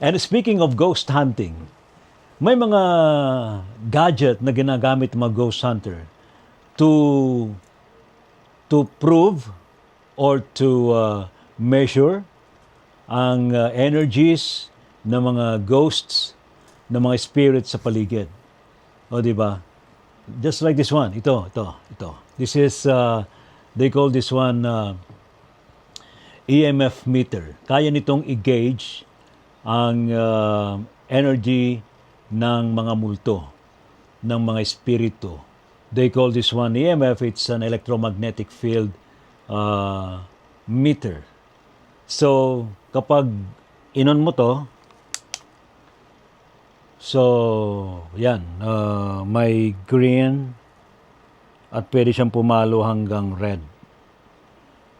And speaking of ghost hunting, may mga gadget na ginagamit ng mga ghost hunter to prove or to measure ang energies ng mga ghosts, ng mga spirits sa paligid. O, di ba? Just like this one. Ito. This is, they call this one EMF meter. Kaya nitong i-gauge ang energy ng mga multo, ng mga espiritu. They call this one EMF. It's an electromagnetic field meter. So, kapag inon mo to, so, yan, may green at pwede siyang pumalo hanggang red.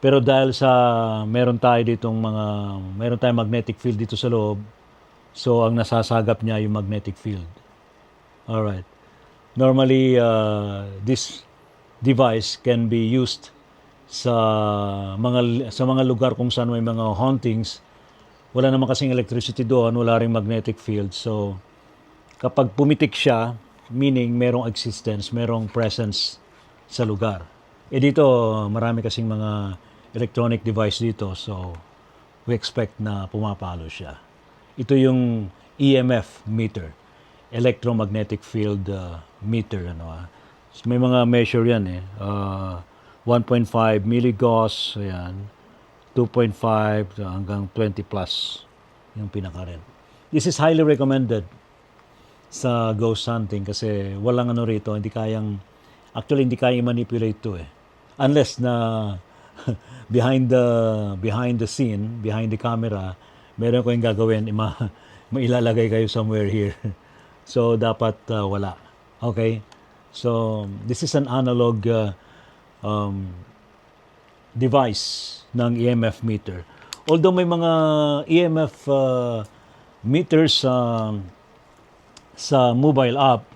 Pero dahil sa meron tayong magnetic field dito sa loob, so ang nasasagap niya yung magnetic field. Alright. Normally, this device can be used sa mga lugar kung saan may mga hauntings. Wala naman kasing electricity doon, wala ring magnetic field. So, kapag pumitik siya, meaning merong existence, merong presence sa lugar. Dito, marami kasing mga electronic device dito, so we expect na pumapalo siya. Ito yung EMF meter, electromagnetic field meter. So, may mga measure yan 1.5 milligauss, ayan, 2.5 hanggang 20 plus yung pinaka-red. This is highly recommended sa ghost hunting kasi walang rito, hindi kayang manipulate to unless na behind the scene, behind the camera, meron ko yung gagawin, mailalagay kayo somewhere here. So dapat wala. Okay? So this is an analog device ng EMF meter. Although may mga EMF meters sa mobile app,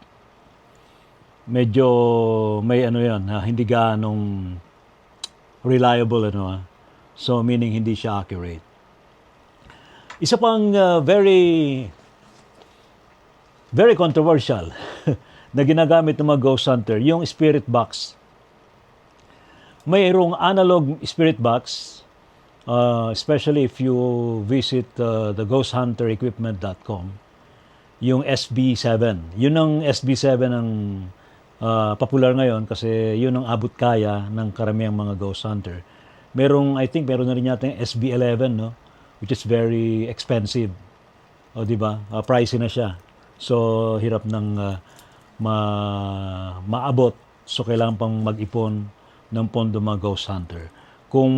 medyo may hindi ganong reliable so meaning hindi siya accurate. Isa pang very controversial na ginagamit ng mga ghost hunter, yung spirit box. Mayroong analog spirit box, especially if you visit the ghosthunterequipment.com, yung SB7. Yun ang SB7 ang popular ngayon kasi yun ang abot kaya ng karamihang mga ghost hunter. I think meron na rin yata yung SB11, which is very expensive. O, di ba? Pricey na siya. So, hirap ng maabot. So, kailangan pang mag-ipon ng pondo mga ghost hunter. Kung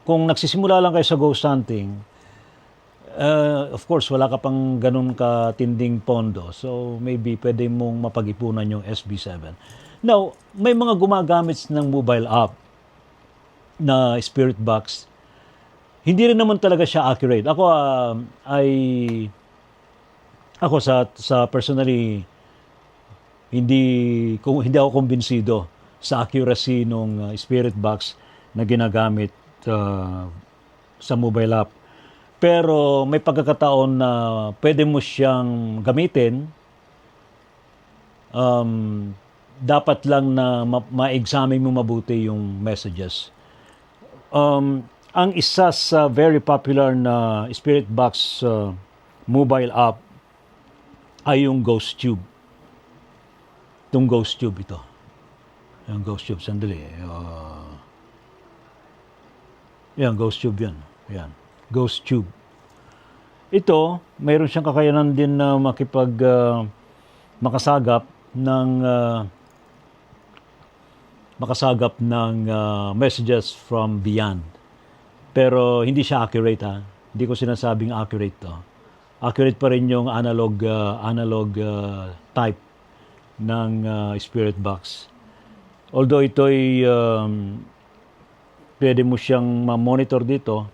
nagsisimula lang kayo sa ghost hunting, of course, wala ka pang ganun katinding pondo. So, maybe pwede mong mapag-ipunan yung SB7. Now, may mga gumagamit ng mobile app na spirit box. Hindi rin naman talaga siya accurate. Ako sa personally, hindi ako kumbinsido sa accuracy ng spirit box na ginagamit sa mobile app. Pero may pagkakataon na pwede mo siyang gamitin. Dapat lang na ma-examine mo mabuti yung messages. Ang isa sa very popular na spirit box mobile app ay yung Ghost Tube. Itong Ghost Tube ito. Yung Ghost Tube, sandali. Yan, Ghost Tube yan. Yan. Ghost Tube. Ito, mayroon siyang kakayanan din na makasagap ng messages from beyond. Pero hindi siya accurate Hindi ko sinasabing accurate to. Accurate pa rin yung analog type ng spirit box. Although ito'y pwede mo siyang ma-monitor dito,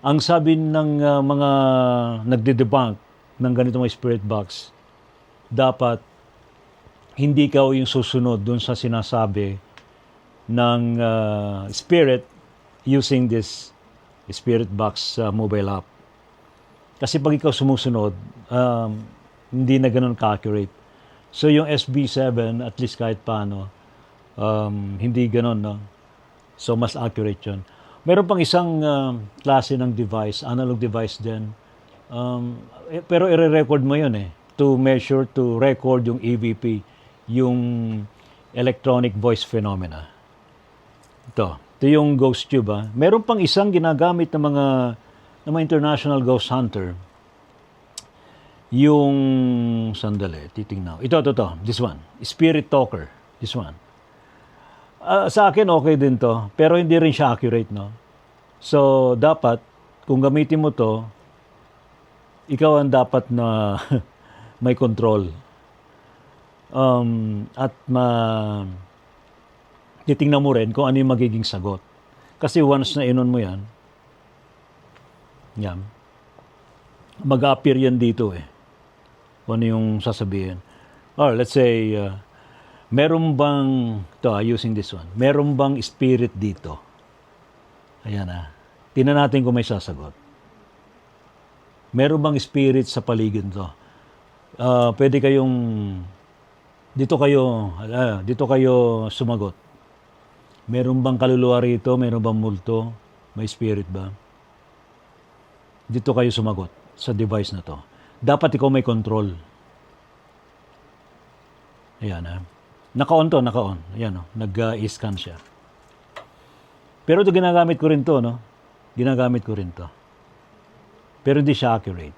ang sabi ng mga nagde-debunk ng ganitong spirit box, dapat hindi ka yung susunod dun sa sinasabi ng spirit using this spirit box mobile app. Kasi pag ikaw sumusunod, hindi na ganun ka-accurate. So yung SB7, at least kahit paano, hindi ganun, no? So mas accurate yun. Meron pang isang klase ng device, analog device din. Pero i-record mo yun to measure, to record yung EVP, yung electronic voice phenomena. Ito yung ghost tube. Meron pang isang ginagamit ng mga international ghost hunter. Yung, sandali, titingnan. Ito. This one. Spirit talker. This one. Sa akin, okay din to. Pero hindi rin siya accurate, no? So, dapat, kung gamitin mo to, ikaw ang dapat na may control. At titingnan mo rin kung ano yung magiging sagot. Kasi once na inon mo yan, mag-appear yan dito kung ano yung sasabihin. Or let's say, meron bang, using this one, meron bang spirit dito? Ayan Tingnan natin kung may sasagot. Meron bang spirit sa paligid to? Pwede kayong, dito kayo sumagot. Meron bang kaluluwa rito? Meron bang multo? May spirit ba? Dito kayo sumagot sa device na to. Dapat ikaw may control. Ayan Naka-on to, naka-on. Ayan nag-scan siya. Pero ito ginagamit ko rin to, no? Ginagamit ko rin to. Pero hindi siya accurate.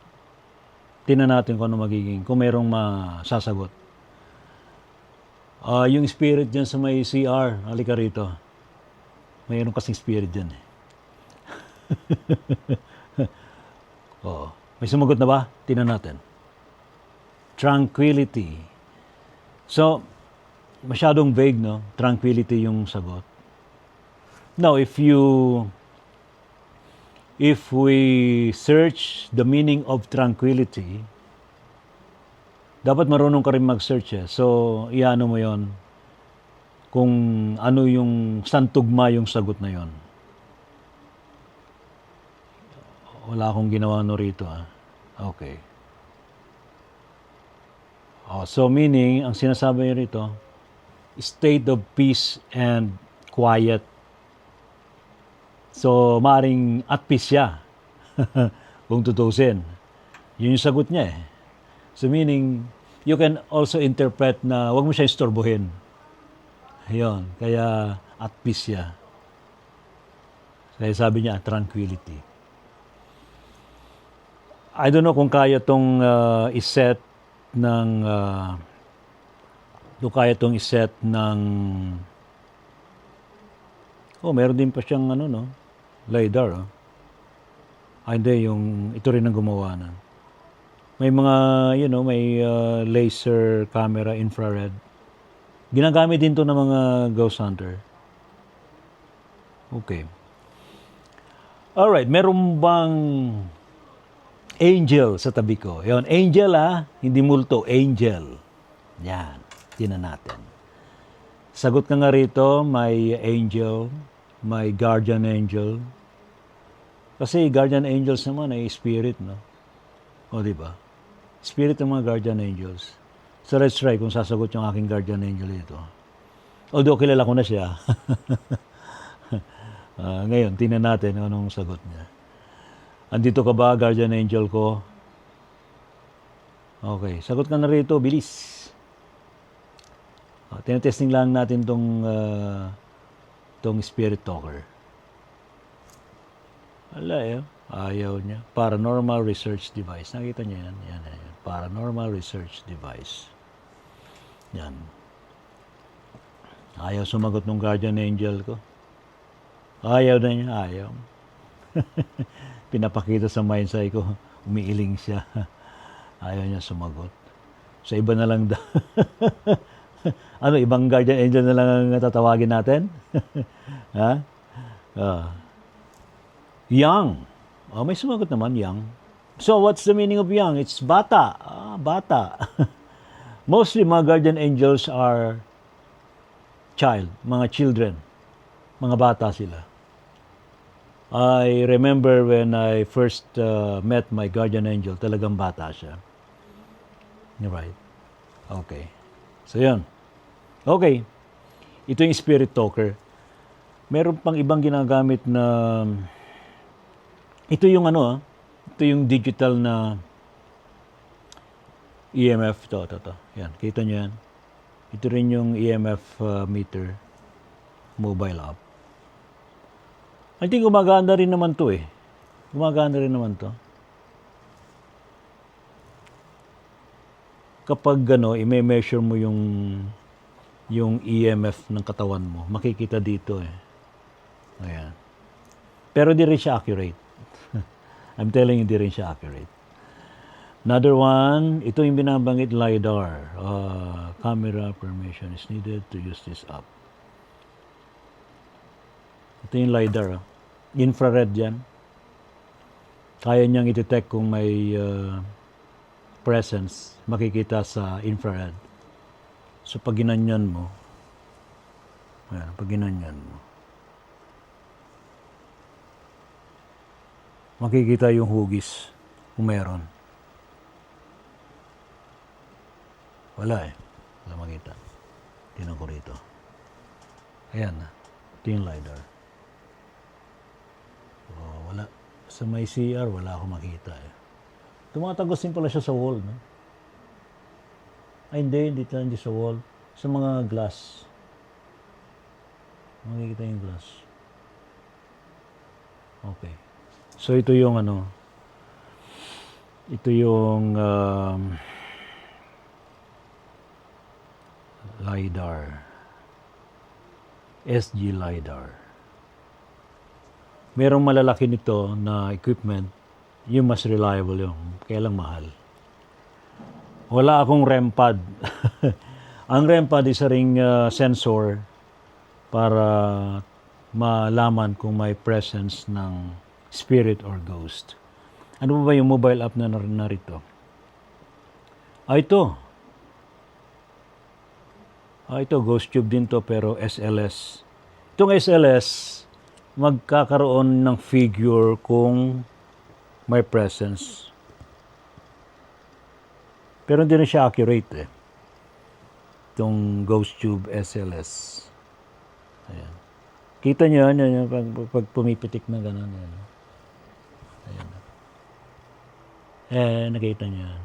Tingnan natin kung ano magiging, kung mayroong masasagot. Yung spirit dyan sa may CR, halika rito. Mayroon kasing spirit dyan Oo. May sumagot na ba? Tingnan natin. Tranquility. So, masyadong vague, no? Tranquility yung sagot. Now, if we search the meaning of tranquility, dapat marunong ka rin mag-search So, iano mo yon kung ano yung santugma yung sagot na yon. Wala akong ginawa rito Okay. So meaning, ang sinasabi niyo rito, state of peace and quiet. So, maaaring at peace siya. Kung tutusin. Yun yung sagot niya So meaning, you can also interpret na wag mo siya istorbohin. Ayun. Kaya at peace siya. Kaya sabi niya, tranquility. I don't know kung kaya tong iset ng meron din pa siyang LiDAR. Hindi, ito rin ang gumawa na. May mga, may laser camera, infrared. Ginagamit din to ng mga ghost hunter. Okay. Alright, meron bang angel sa tabi ko? Yon, angel hindi multo, angel. Yan, tingnan natin. Sagot ka nga rito, may angel, may guardian angel. Kasi guardian angels naman ay spirit, no? O, di ba? Spirit ng mga guardian angels. So let's try kung sasagot yung aking guardian angel ito. Although kilala ko na siya. Ngayon, tingnan natin anong sagot niya. Andito ka ba, guardian angel ko? Okay, sagot ka na rito, bilis. Tinetesting lang natin tong spirit talker. Wala ayaw niya. Paranormal research device. Nakita niyo yan? Yan. Paranormal research device. Yan. Ayaw sumagot ng guardian angel ko. Ayaw na niya, ayaw. Pinapakita sa mindset ko, umiiling siya. Ayaw niya sumagot. So iba na lang ibang guardian angel na lang ang tatawagin natin? Ha? Young. May sumagot naman, young. So what's the meaning of young? It's bata. Bata. Mostly mga guardian angels are mga children. Mga bata sila. I remember when I first met my guardian angel, talagang bata siya. Right. Okay. So, yun. Okay. Ito yung spirit talker. Meron pang ibang ginagamit na, ito yung ito yung digital na EMF. Ito. Yan. Kita nyo yan. Ito rin yung EMF meter. Mobile app. I think gumagana rin naman to eh. Gumagana rin naman to. Kapag i-measure mo yung EMF ng katawan mo, makikita dito eh. Ayan. Pero di rin siya accurate. I'm telling you, di rin siya accurate. Another one, ito yung binabanggit, LiDAR. Camera permission is needed to use this app. Ito yung LiDAR. Infrared yan. Kaya niyang i-detect kung may presence, makikita sa infrared. So, pag ginanyan mo, ayan, pag ginanyan mo, makikita yung hugis kung meron. Wala eh. Wala makita. Tingnan ko rito. Ayan na. Ito yung LiDAR. Wala. Sa may CR, wala akong makita eh. Tumatagos din pala siya sa wall, no? Ay, hindi sa wall. Sa mga glass. Makikita yung glass. Okay. So, ito yung ito yung LiDAR. SG LiDAR. Merong malalaki nito na equipment, yung mas reliable yung, kaya lang mahal. Wala akong REM pad. Ang REM pad isa ring sensor para malaman kung may presence ng spirit or ghost. Ano ba yung mobile app na narito? Ito. Ito, Ghost Tube din to pero SLS. Itong SLS, magkakaroon ng figure kung may presence. Pero hindi na siya accurate eh. Itong Ghost Tube SLS. Ayan. Kita nyo yan, pag pumipitik na gano'n. Ayan. Nakita nyo yan.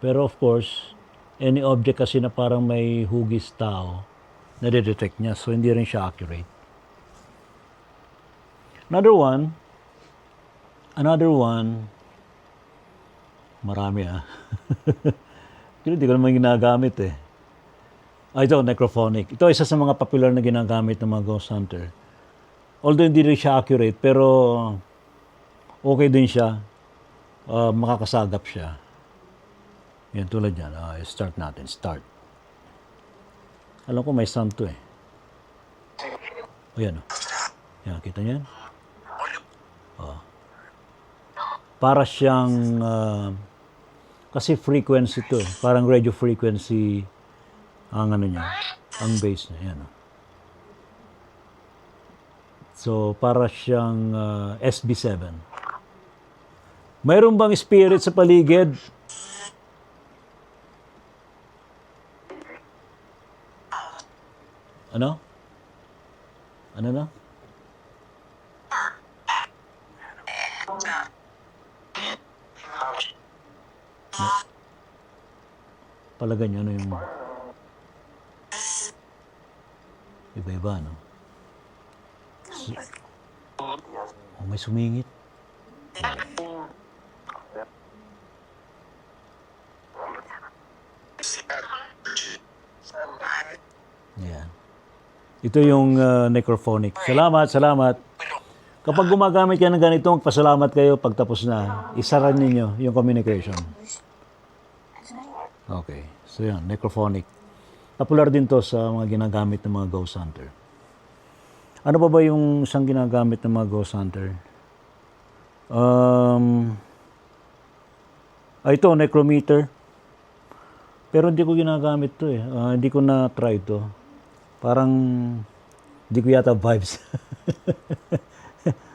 Pero of course, any object kasi na parang may hugis tao, nade-detect niya. So, hindi rin siya accurate. Another one, marami Pero hindi ko naman ginagamit eh. Ito, necrophonic. Ito isa sa mga popular na ginagamit ng mga ghost hunter. Although hindi rin siya accurate, pero okay din siya. Makakasagap siya. Yan, tulad yan. Start natin. Start. Alam ko may sound to eh. Yan. Yan, kita niyan? Para siyang kasi frequency to eh. Parang radio frequency ang niya, ang bass niya. Yan. So, para siyang SB7. Mayroon bang spirit sa paligid? Ano? Ano na? Palaga niya yung iba-iba, no? May sumingit. Yeah. Ito yung necrophonic. Salamat. Kapag gumagamit ka ng ganito, magpasalamat kayo pagtapos na. Isara ninyo yung communication. Okay. So yan, necrophonic. Popular din to sa mga ginagamit ng mga ghost hunter. Ano pa ba yung isang ginagamit ng mga ghost hunter? Ito, necrometer. Pero hindi ko ginagamit to eh. Hindi ko na-try to. Parang Hindi ko yata vibes.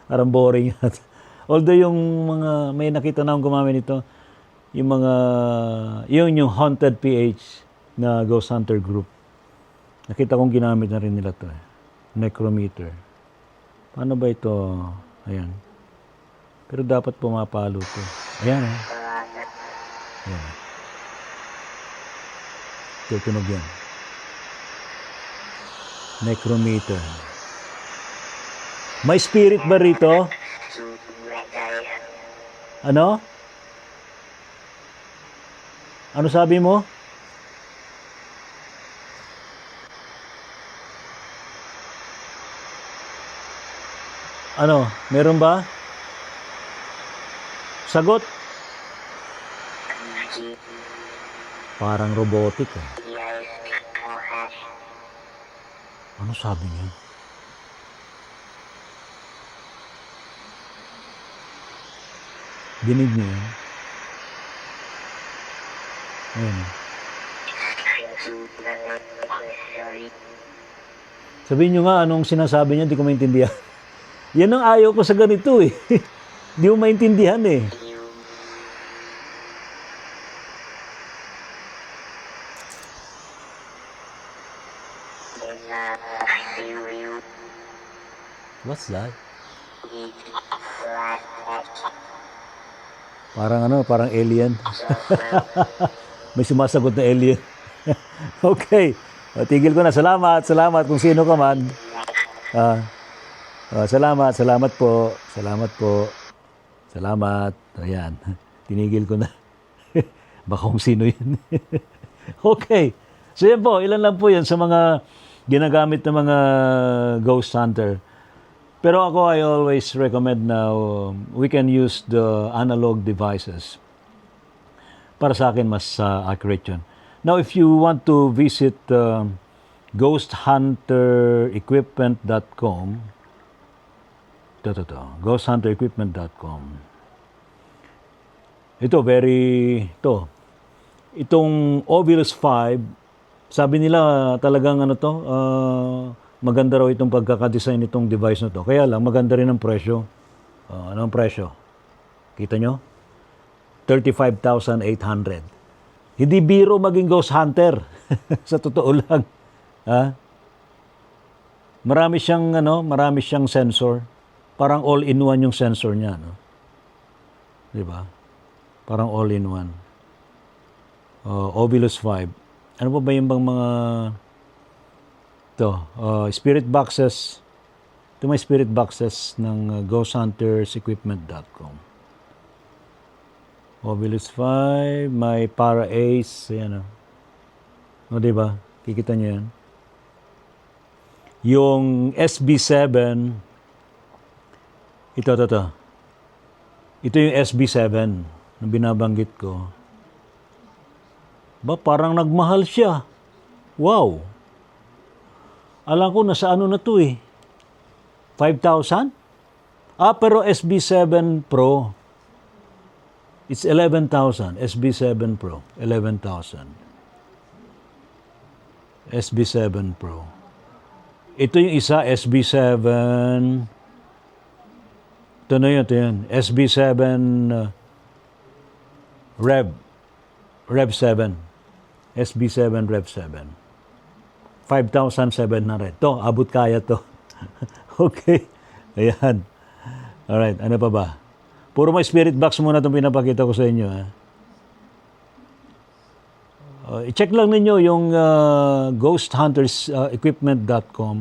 Parang boring yata. Although yung mga, may nakita na akong gumamit nito, yung Haunted PH na Ghost Hunter group. Nakita kong ginamit na rin nila to. Necrometer. Paano ba ito? Ayan. Pero dapat pumapalo to. Ayan eh. Ayan. Tutunog yan. Necrometer. May spirit ba rito? Ano? Ano sabi mo? Ano? Meron ba? Sagot? Parang robotic eh. Ano sabi niya? Dinig niyo yun? Ayan. Sabihin niyo nga anong sinasabi niya, hindi ko maintindihan. Yan ang ayaw ko sa ganito eh. Hindi mo maintindihan eh. What's that? Parang alien. May sumasagot na alien. Okay. Tigil ko na. Salamat kung sino ka man. Salamat po. Salamat. Ayan. Tinigil ko na. Baka kung sino yun. Okay. So yan po. Ilan lang po yan sa mga ginagamit ng mga ghost hunter. Pero ako, I always recommend na we can use the analog devices. Para sa akin, mas accurate yun. Now, if you want to visit ghosthunterequipment.com, ghosthunterequipment.com. Itong Ovilus 5, sabi nila talagang maganda raw itong pagkakadesign nitong device na to. Kaya lang, maganda rin ang presyo. Anong presyo? Kita nyo? 35,800. Hindi biro maging ghost hunter. Sa totoo lang. Marami siyang sensor. Parang all-in-one yung sensor niya. No? Diba? Parang all-in-one. Ovilus 5. Ano pa ba yung bang mga spirit boxes. Ito may spirit boxes ng ghosthuntersequipment.com. Ovilus 5, may Para Ace, ayan o. Diba? Kikita nyo yan. Yung SB7, ito. Ito yung SB7 na binabanggit ko. Parang nagmahal siya. Wow! Alam ko, nasa ano na to eh. 5,000? Pero SB7 Pro. It's 11,000. SB7 Pro. 11,000. SB7 Pro. Ito yung isa, SB7. Ito yun. SB7 Rev 7. SB7 Rev 7. 5,700. To, abot kaya to. Okay. Ayan. Alright, ano pa ba? Puro may spirit box muna itong pinapakita ko sa inyo. I-check lang ninyo yung ghosthuntersequipment.com.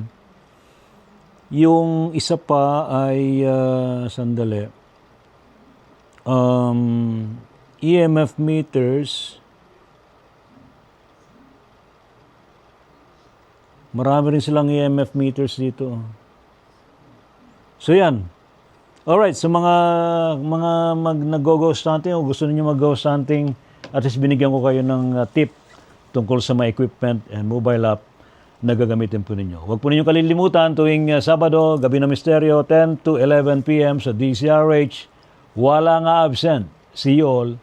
Yung isa pa ay, sandali, EMF meters. Marami rin silang EMF meters dito. So yan. Alright, so mga nag-ghost hunting o gusto niyo mag-ghost hunting, at least binigyan ko kayo ng tip tungkol sa mga equipment and mobile app na gagamitin po ninyo. Huwag po ninyo kalilimutan tuwing Sabado, Gabi ng Misteryo, 10 to 11 p.m. sa DCRH. Wala nga absent. See you all